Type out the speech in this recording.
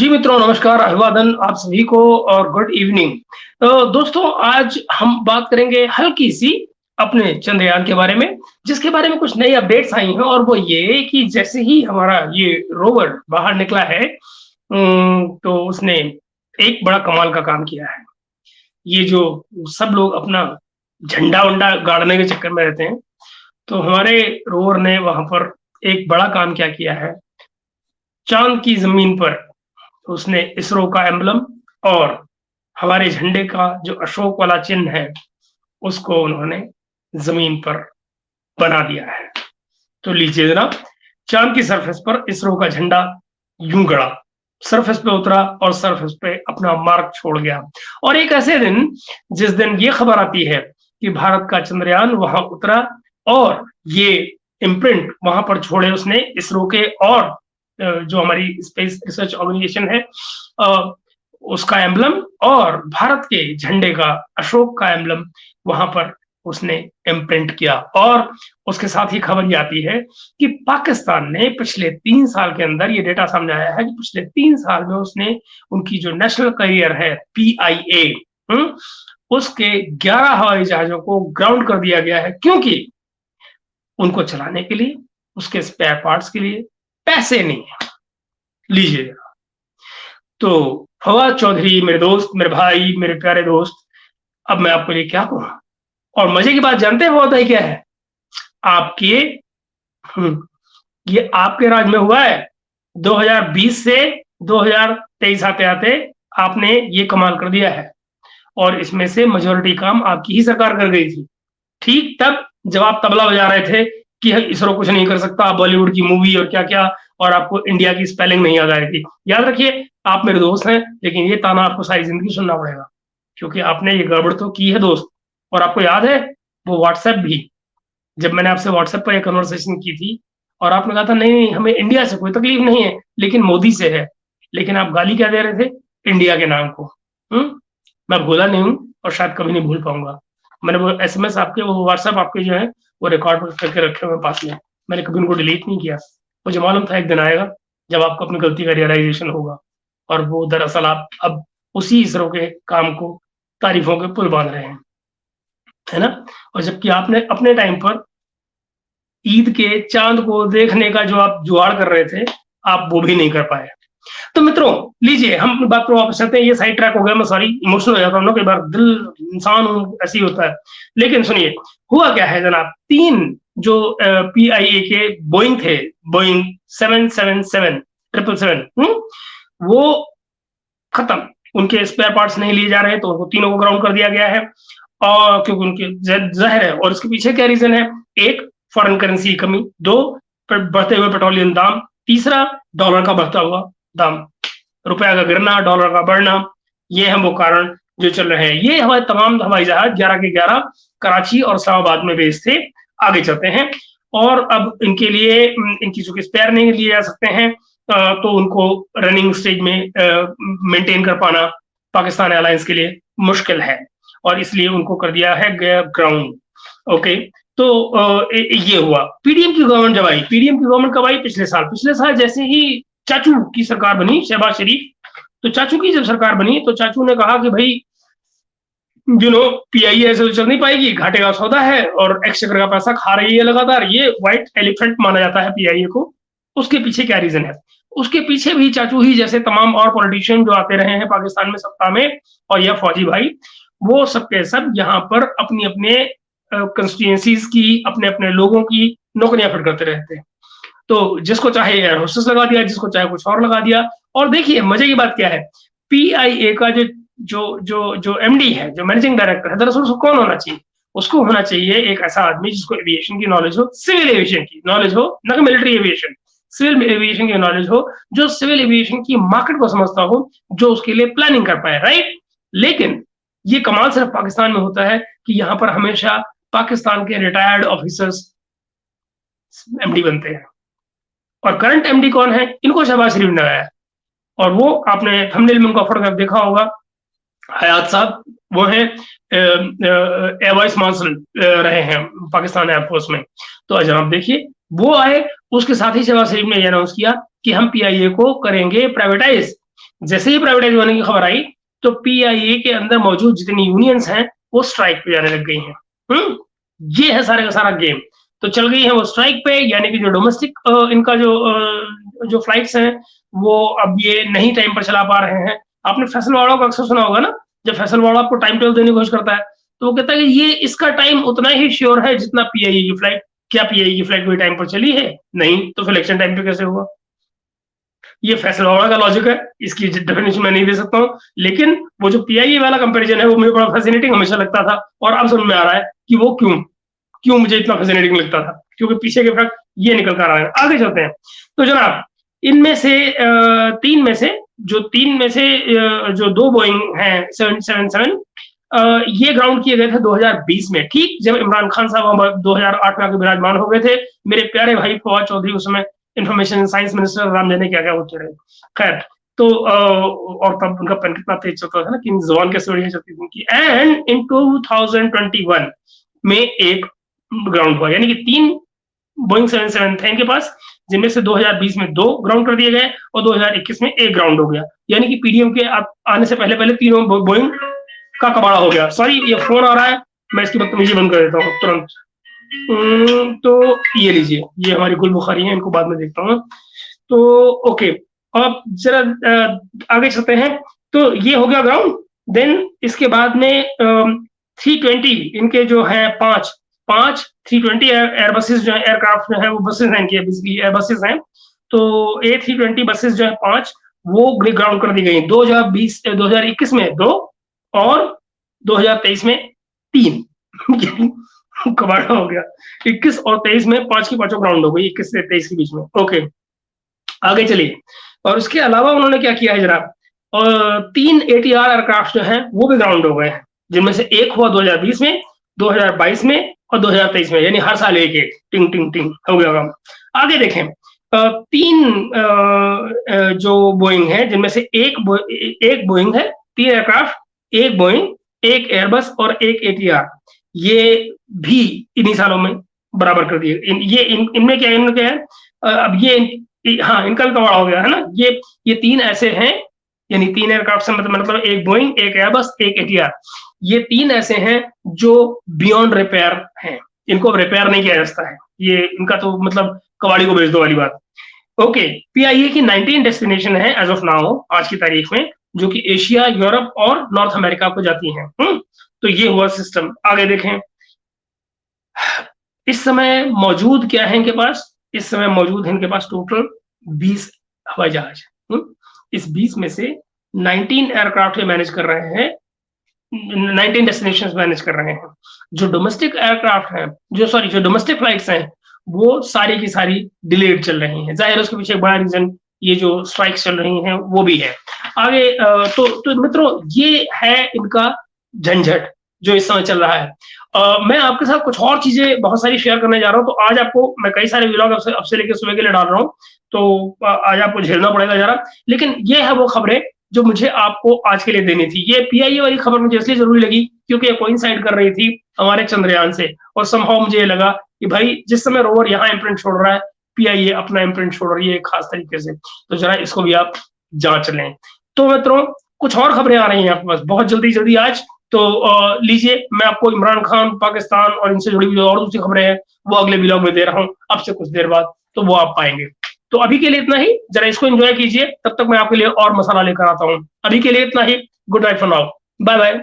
जी मित्रों, नमस्कार, अभिवादन आप सभी को और गुड इवनिंग। दोस्तों, आज हम बात करेंगे हल्की-सी अपने चंद्रयान के बारे में, जिसके बारे में कुछ नई अपडेट्स आई हैं और वो ये कि जैसे ही हमारा ये रोवर बाहर निकला है तो उसने एक बड़ा कमाल का काम किया है। ये जो सब लोग अपना झंडा-वंडा गाड़ने के चक्कर में रहते हैं, तो हमारे रोवर ने वहाँ पर एक बड़ा काम क्या किया है, चाँद की ज़मीन पर उसने इसरो का एम्बलम और हमारे झंडे का जो अशोक वाला चिन्ह है, उसको उन्होंने ज़मीन पर बना दिया है। तो लीजिए जनाब, चाँद की सरफेस पर इसरो का झंडा यूँ गड़ा, सरफेस पे उतरा और सरफेस पे अपना मार्क छोड़ गया। और एक ऐसे दिन, जिस दिन ये खबर आती है कि भारत का चंद्रयान वहाँ उतरा और ये इम्प्रिंट वहाँ पर छोड़े उसने इसरो के और जो हमारी स्पेस रिसर्च ऑर्गेनाइजेशन है उसका एम्बलम और भारत के झंडे का अशोक का एम्बलम वहां पर उसने इम्प्रिंट किया। और उसके साथ ही खबर ये आती है कि पाकिस्तान ने पिछले 3 साल के अंदर ये डेटा सामने आया है कि पिछले 3 साल में उसने उनकी जो नेशनल कैरियर है PIA उसके 11 हवाई जहाजों को ग्राउंड कर दिया गया है, क्योंकि उनको चलाने के लिए, उसके स्पेयर पार्ट्स के लिए पैसे नहीं है। लीजिए, तो फवाद चौधरी मेरे दोस्त, मेरे भाई, मेरे प्यारे दोस्त, अब मैं आपको ये क्या कहूँ। और मजे की बात जानते हैं फवाद भाई क्या है? आपके ये आपके राज में हुआ है। 2020 से 2023 आते आते आपने ये कमाल कर दिया है और इसमें से मेजोरिटी काम आपकी ही सरकार कर गई थी। ठीक तब जब आप तबला बजा रहे थे कि इसरो कुछ नहीं कर सकता, बॉलीवुड की मूवी और क्या क्या, और आपको इंडिया की स्पेलिंग नहीं याद आ रही थी। याद रखिए, आप मेरे दोस्त हैं, लेकिन ये ताना आपको सारी जिंदगी सुनना पड़ेगा, क्योंकि आपने ये गड़बड़ तो की है दोस्त। और आपको याद है वो व्हाट्सएप भी, जब मैंने आपसे व्हाट्सएप पर एक कन्वर्सेशन की थी और आपने कहा था नहीं नहीं हमें इंडिया से कोई तकलीफ नहीं है लेकिन मोदी से है, लेकिन आप गाली क्या दे रहे थे? इंडिया के नाम को। मैं भूला नहीं हूँ और शायद कभी नहीं भूल पाऊंगा। मैंने वो SMS आपके, वो व्हाट्सएप आपके जो है वो रिकॉर्ड करके रखे हुए पास में, मैंने कभी उनको डिलीट नहीं किया। मुझे मालूम था एक दिन आएगा जब आपको अपनी गलती का रियलाइजेशन होगा और वो दरअसल आप अब उसी इसरो के काम को तारीफों के पुल बांध रहे हैं, है ना? और जबकि आपने अपने टाइम पर ईद के चांद को देखने का जो आप जुगाड़ कर रहे थे, आप वो भी नहीं कर पाए। तो मित्रों, लीजिए हम अपनी बात पर वापस चलते हैं। ये साइड ट्रैक हो गया, मैं सॉरी, इमोशनल हो जाता हूँ ना कई बार, दिल, इंसान हूँ, ऐसे ही होता है। लेकिन सुनिए, हुआ क्या है जनाब, 3 जो PIA के बोइंग थे, बोइंग 777 777 वो खत्म, उनके स्पेयर पार्ट्स नहीं लिए जा रहे, तो उनको तीनों को ग्राउंड कर दिया गया है। और क्योंकि उनके जहर है, और इसके पीछे क्या रीजन है? एक, फॉरेन करेंसी की कमी, 2, बढ़ते हुए पेट्रोलियम दाम, तीसरा, डॉलर का बढ़ता हुआ दाम, रुपया का गिरना, डॉलर का बढ़ना, ये है वो कारण जो चल रहे हैं। ये हमारे तमाम हवाई जहाज 11 के 11 कराची और इस्लामाबाद में बेस थे, आगे चलते हैं। और अब इनके लिए इनकी चूंकि स्पेयर नहीं लिए जा सकते हैं, तो उनको रनिंग स्टेज में मेंटेन कर पाना पाकिस्तान एयरलाइंस के लिए मुश्किल है, और इसलिए उनको कर दिया है ग्राउंड। ओके, तो ये हुआ। PDM की गवर्नमेंट जब आई, PDM की गवर्नमेंट कब आई? पिछले साल जैसे ही चाचू की सरकार बनी, शहबाज शरीफ, तो चाचू की जब सरकार बनी तो चाचू ने कहा कि भाई PIA ऐसे तो चल नहीं पाएगी, घाटे का सौदा है और एक्सचेकर का पैसा खा रही है लगातार, ये व्हाइट एलिफेंट माना जाता है PIA को। उसके पीछे क्या रीजन है? उसके पीछे भी चाचू ही जैसे तमाम और पॉलिटिशियन जो आते रहे हैं पाकिस्तान में सत्ता में, और यह फौजी भाई, वो सबके सब यहाँ पर अपनी अपने कंस्टिट्यूएंसीज की, अपने अपने लोगों की नौकरियां फिट करते रहते हैं। तो जिसको चाहे एयर होस्टेस लगा दिया, जिसको चाहे कुछ और लगा दिया। और देखिए मजे की बात क्या है, PIA का जो MD है, जो मैनेजिंग डायरेक्टर है, दरअसल उसको कौन होना चाहिए? उसको होना चाहिए एक ऐसा आदमी जिसको एविएशन की नॉलेज हो, सिविल एविएशन की नॉलेज हो, न कि मिलिट्री एविएशन, सिविल एविएशन की नॉलेज हो, जो सिविल एविएशन की मार्केट को समझता हो, जो उसके लिए प्लानिंग कर पाए, राइट? लेकिन ये कमाल सिर्फ पाकिस्तान में होता है कि यहाँ पर हमेशा पाकिस्तान के रिटायर्ड ऑफिसर्स MD बनते हैं। और करंट MD कौन है? इनको शहबाज शरीफ ने लगाया, और वो आपने थंबनेल में उनका फोटोग्राफ देखा होगा, हयात साहब, वो है एयर वाइस मार्शल रहे हैं पाकिस्तान एयरफोर्स में। तो जनाब देखिए, वो आए, उसके साथ ही शहबाज शरीफ ने यह अनाउंस किया कि हम PIA को करेंगे प्राइवेटाइज। जैसे ही प्राइवेटाइज होने की खबर आई तो पीआईए के अंदर मौजूद जितनी यूनियंस हैं वो स्ट्राइक पे जाने लग गई हैं। ये है सारे का सारा गेम। तो चल गई है वो स्ट्राइक पे, यानी कि जो डोमेस्टिक इनका जो फ्लाइट्स हैं वो अब ये नहीं टाइम पर चला पा रहे हैं। आपने फैसल वाला को अक्सर सुना होगा ना, जब फैसल वाला आपको टाइम टेबल देने की कोशिश करता है तो वो कहता है कि ये इसका टाइम उतना ही श्योर है जितना पीआईए की फ्लाइट। क्या पीआईए की फ्लाइट कोई टाइम पर चली है? नहीं, तो फिर इलेक्शन टाइम पे कैसे हुआ? ये फैसला का लॉजिक है, इसकी डेफिनेशन मैं नहीं दे सकता हूँ, लेकिन वो जो पीआईए वाला कंपैरिजन है वो मुझे बड़ा फैसिनेटिंग हमेशा लगता था, और अब समझ में आ रहा है कि वो क्यों मुझे इतना फैसिनेटिंग लगता था, क्योंकि पीछे के फैक्ट ये निकल कर आ रहे हैं। आगे चलते हैं। तो जनाब, इनमें से तीन में से जो दो बोइंग हैं 777 ये ग्राउंड किए गए थे 2020 में, ठीक जब इमरान खान साहब 2008 में आके विराजमान हो गए थे। मेरे प्यारे भाई फवाद चौधरी उस समय इंफॉर्मेशन साइंस मिनिस्टर, राम जाने क्या क्या होते रहे। खैर, तो और तब उनका पेन कितना तेज चलता था ना कि जबान कैसे बढ़िया चलती थी उनकी। एंड इन 2021 में एक ग्राउंड हुआ, यानी कि 3 बोइंग 777 थे इनके पास, जिनमें से 2020 में 2 ग्राउंड कर दिए गए और 2021 में 1 ग्राउंड हो गया। यानी कि पीडीएम के आने से पहले तीनों बोइंग का कबाड़ा हो गया। सॉरी, ये फोन आ रहा है, मैं इसकी बदतमीजी बंद कर देता हूँ तुरंत। तो ये लीजिए, ये हमारी गुल बुखारी है, इनको बाद में देखता हूँ। तो ओके, अब जरा आगे चलते हैं। तो ये हो गया ग्राउंड। देन इसके बाद में 320 इनके जो है पांच 320 एयरबसेस जो है, एयरक्राफ्ट जो है वो बसेस हैं इनकी, बेसिकली एयरबसेस हैं। तो A320 बसेस जो है 5 वो ग्राउंड कर दी गई 2021 में 2 और 2023 में 3 कबाड़ा हो गया। 21 और 23 में 5 की 5 ग्राउंड हो गई, 21 से 23 के बीच में। ओके, आगे चलिए। और उसके अलावा उन्होंने क्या किया है जनाब, 3 ATR एयरक्राफ्ट जो हैं वो भी ग्राउंड हो गए हैं, जिनमें से एक हुआ 2020 में, 2022 में और 2023 में, यानी हर साल एक एक टिंग टिंग टिंग हो गया काम। आगे देखें, 3 जो बोइंग है, जिनमें से एक बोइंग है, 3 एयरक्राफ्ट, 1 बोइंग, 1 एयरबस और 1 ATR, ये भी इन्हीं सालों में बराबर कर दिए। इनमें क्या है, अब ये हाँ, इनका भी कबाड़ हो गया है ना। ये 3 ऐसे हैं, यानी 3 एयरक्राफ्ट से मतलब 1 बोइंग, 1 एयरबस, 1 ATR, ये 3 ऐसे हैं जो बियॉन्ड रिपेयर हैं, इनको अब रिपेयर नहीं किया जा सकता है। ये इनका तो मतलब कबाड़ी को बेच दो वाली बात। ओके, पीआईए की 19 डेस्टिनेशन है एज ऑफ नाउ, आज की तारीख में, जो कि एशिया, यूरोप और नॉर्थ अमेरिका को जाती हैं। तो ये हुआ सिस्टम। आगे देखें, इस समय मौजूद क्या है इनके पास? इस समय मौजूद है इनके पास टोटल 20 हवाई जहाज। इस 20 में से 19 एयरक्राफ्ट मैनेज कर रहे हैं, 19 डेस्टिनेशन मैनेज कर रहे हैं। जो डोमेस्टिक एयरक्राफ्ट हैं, जो डोमेस्टिक फ्लाइट्स हैं, वो सारी की सारी डिलेड चल रही हैं। जाहिर है उसके पीछे एक बड़ा रीजन ये जो स्ट्राइक्स चल रही हैं वो भी है। आगे तो मित्रों, ये है इनका झंझट जो इस समय चल रहा है। मैं आपके साथ कुछ और चीजें बहुत सारी शेयर करने जा रहा हूँ। तो आज आपको मैं कई सारे व्लॉग अब से लेकर सुबह के लिए डाल रहा हूँ, तो आज आपको झेलना पड़ेगा जरा, लेकिन ये है वो खबरें जो मुझे आपको आज के लिए देनी थी। ये पीआईए वाली खबर मुझे इसलिए जरूरी लगी क्योंकि ये कोइंसाइड कर रही थी हमारे चंद्रयान से, और समहाउ मुझे ये लगा कि भाई जिस समय रोवर यहाँ इम्प्रिंट छोड़ रहा है, पीआईए अपना इम्प्रिंट छोड़ रही है खास तरीके से, तो जरा इसको भी आप जांच लें। तो मित्रों, कुछ और खबरें आ रही हैं आपके पास बहुत जल्दी आज। तो लीजिए, मैं आपको इमरान खान, पाकिस्तान और इनसे जुड़ी हुई और दूसरी खबरें हैं वो अगले व्लॉग में दे रहा हूँ, अब से कुछ देर बाद, तो वो आप पाएंगे। तो अभी के लिए इतना ही, जरा इसको एंजॉय कीजिए, तब तक मैं आपके लिए और मसाला लेकर आता हूँ। अभी के लिए इतना ही। Good night for now, bye bye.